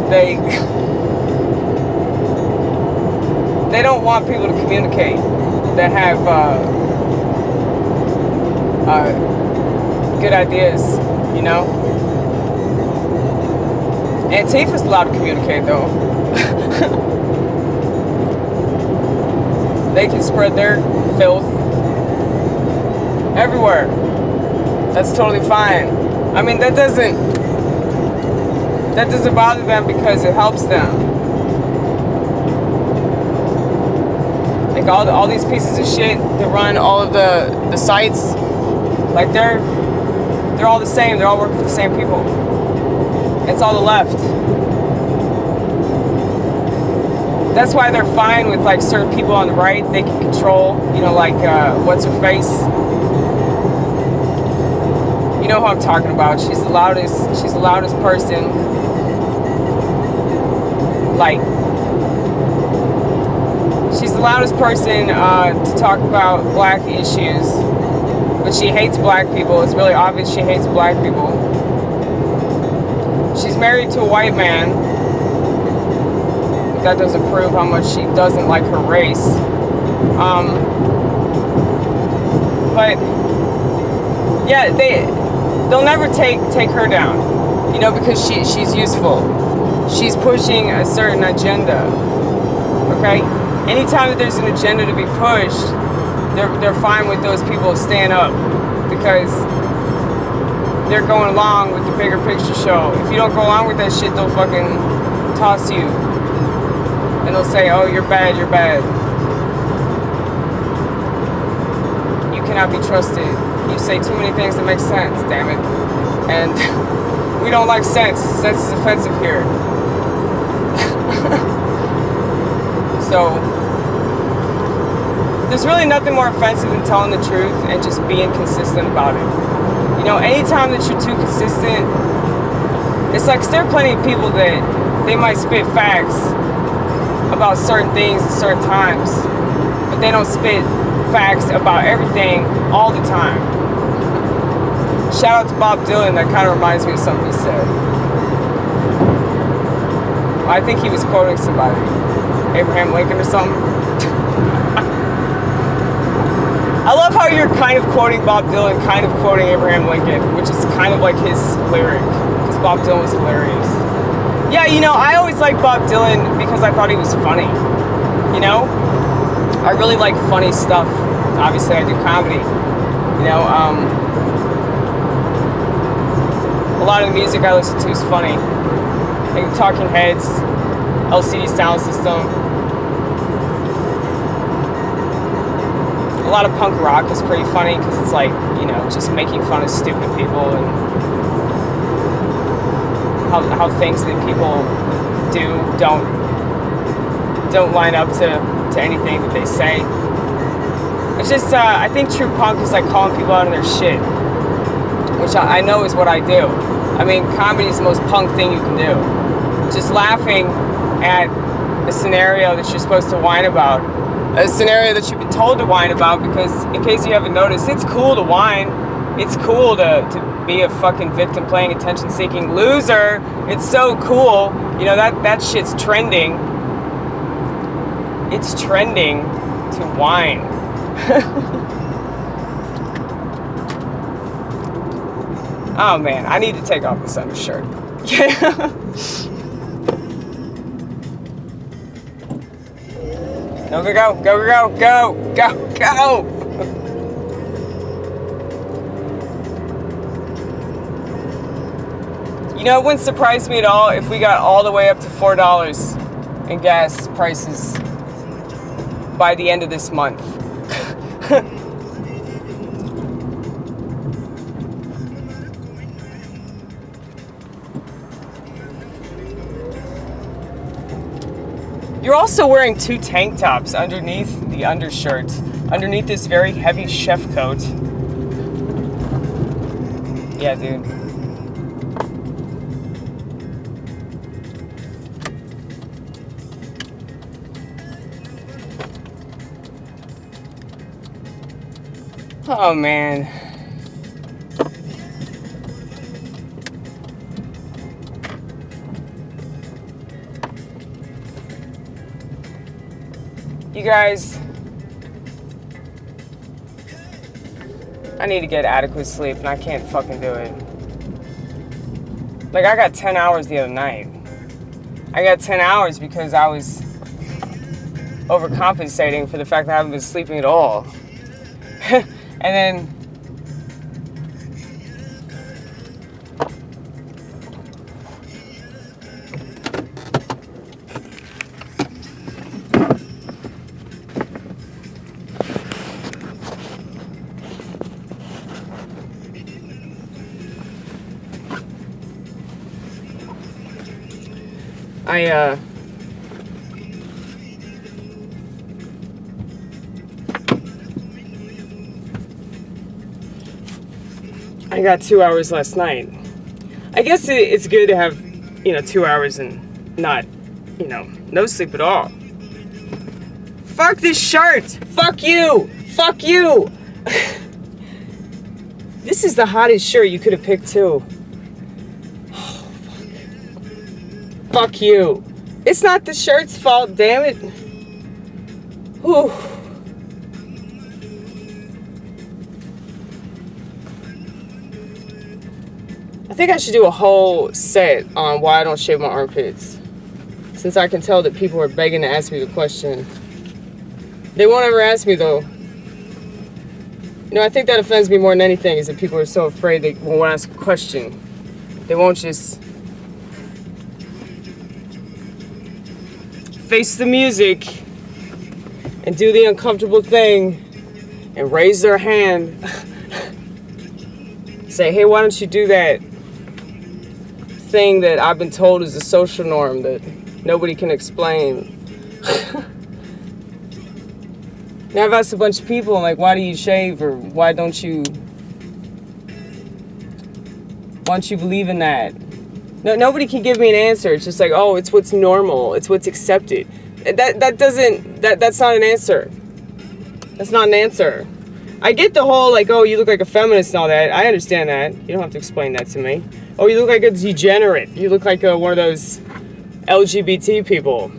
they they don't want people to communicate that have good ideas, you know. Antifa's allowed to communicate though. They can spread their filth everywhere. That's totally fine. I mean, that doesn't bother them because it helps them. Like all these pieces of shit that run all of the sites, like they're all the same. They're all working for the same people. It's all the left. That's why they're fine with like certain people on the right. They can control, you know, like what's her face. You know who I'm talking about. She's the loudest person. Like, she's the loudest person to talk about black issues. But she hates black people. It's really obvious she hates black people. She's married to a white man. That doesn't prove how much she doesn't like her race. But yeah, they'll never take her down, you know, because she's useful. She's pushing a certain agenda. Okay? Anytime that there's an agenda to be pushed, they're fine with those people staying up because they're going along with the bigger picture show. If you don't go along with that shit, they'll fucking toss you. And they'll say, oh, you're bad, you're bad. You cannot be trusted. You say too many things that make sense, damn it. And we don't like sense. Sense is offensive here. So, there's really nothing more offensive than telling the truth and just being consistent about it. You know, anytime that you're too consistent, it's like there are plenty of people that they might spit facts about certain things at certain times, but they don't spit facts about everything all the time. Shout out to Bob Dylan. That kind of reminds me of something he said. I think he was quoting somebody, Abraham Lincoln or something. I love how you're kind of quoting Bob Dylan, kind of quoting Abraham Lincoln, which is kind of like his lyric, because Bob Dylan was hilarious. Yeah, you know, I always liked Bob Dylan because I thought he was funny, you know? I really like funny stuff. Obviously, I do comedy, you know? A lot of the music I listen to is funny. Like Talking Heads, LCD Sound System. A lot of punk rock is pretty funny because it's like, you know, just making fun of stupid people and how things that people don't line up to anything that they say. It's just, I think true punk is like calling people out on their shit, which I know is what I do. I mean, comedy is the most punk thing you can do. Just laughing at a scenario that you're supposed to whine about. A scenario that you've been told to whine about, because in case you haven't noticed, it's cool to whine. It's cool to be a fucking victim playing attention-seeking loser. It's so cool. You know, that shit's trending. It's trending to whine. Oh man, I need to take off this undershirt. Yeah. Go, go, go, go, go, go, go, go! You know, it wouldn't surprise me at all if we got all the way up to $4 in gas prices by the end of this month. You're also wearing 2 tank tops underneath the undershirt, underneath this very heavy chef coat. Yeah, dude. Oh, man. You guys, I need to get adequate sleep, and I can't fucking do it. Like, I got 10 hours the other night. I got 10 hours because I was overcompensating for the fact that I haven't been sleeping at all. And then I got 2 hours last night. I guess it's good to have, 2 hours and not, no sleep at all. Fuck this shirt! Fuck you! Fuck you! This is the hottest shirt you could have picked too. Oh, fuck. Fuck you. It's not the shirt's fault, damn it. Whew. I think I should do a whole set on why I don't shave my armpits. Since I can tell that people are begging to ask me the question. They won't ever ask me though. I think that offends me more than anything is that people are so afraid they won't ask a question. They won't just face the music and do the uncomfortable thing and raise their hand. Say, hey, why don't you do that thing that I've been told is a social norm that nobody can explain. Now I've asked a bunch of people, I'm like, why do you shave, or why don't you believe in that? No, nobody can give me an answer. It's just like, oh, it's what's normal, it's what's accepted. That's not an answer. That's not an answer. I get the whole, like, oh, you look like a feminist and all that. I understand that. You don't have to explain that to me. Oh, you look like a degenerate. You look like one of those LGBT people.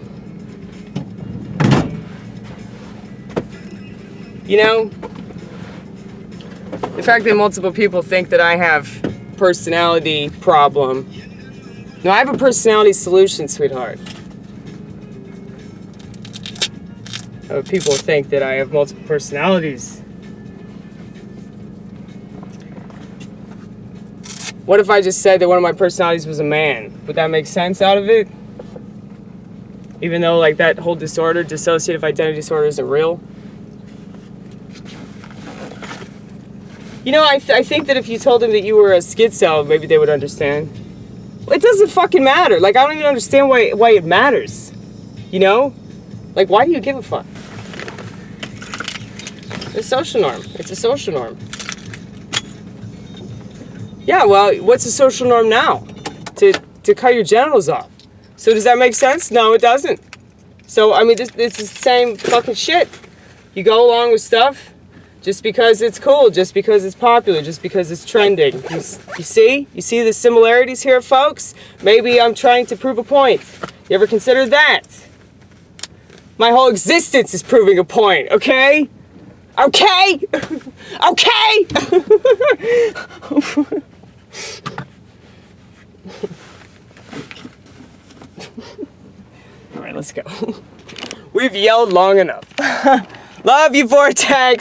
The fact that multiple people think that I have personality problem. No, I have a personality solution, sweetheart. People think that I have multiple personalities. What if I just said that one of my personalities was a man? Would that make sense out of it? Even though, like, that whole disorder, dissociative identity disorder, isn't real? I think that if you told them that you were a schizo, maybe they would understand. Well, it doesn't fucking matter. Like, I don't even understand why it matters. Like, why do you give a fuck? It's a social norm. It's a social norm. Yeah, well, what's a social norm now? To cut your genitals off. So does that make sense? No, it doesn't. So, I mean, this is the same fucking shit. You go along with stuff just because it's cool, just because it's popular, just because it's trending. You see? You see the similarities here, folks? Maybe I'm trying to prove a point. You ever consider that? My whole existence is proving a point, okay? Okay? Okay? All right, let's go. We've yelled long enough. Love you, Vortex.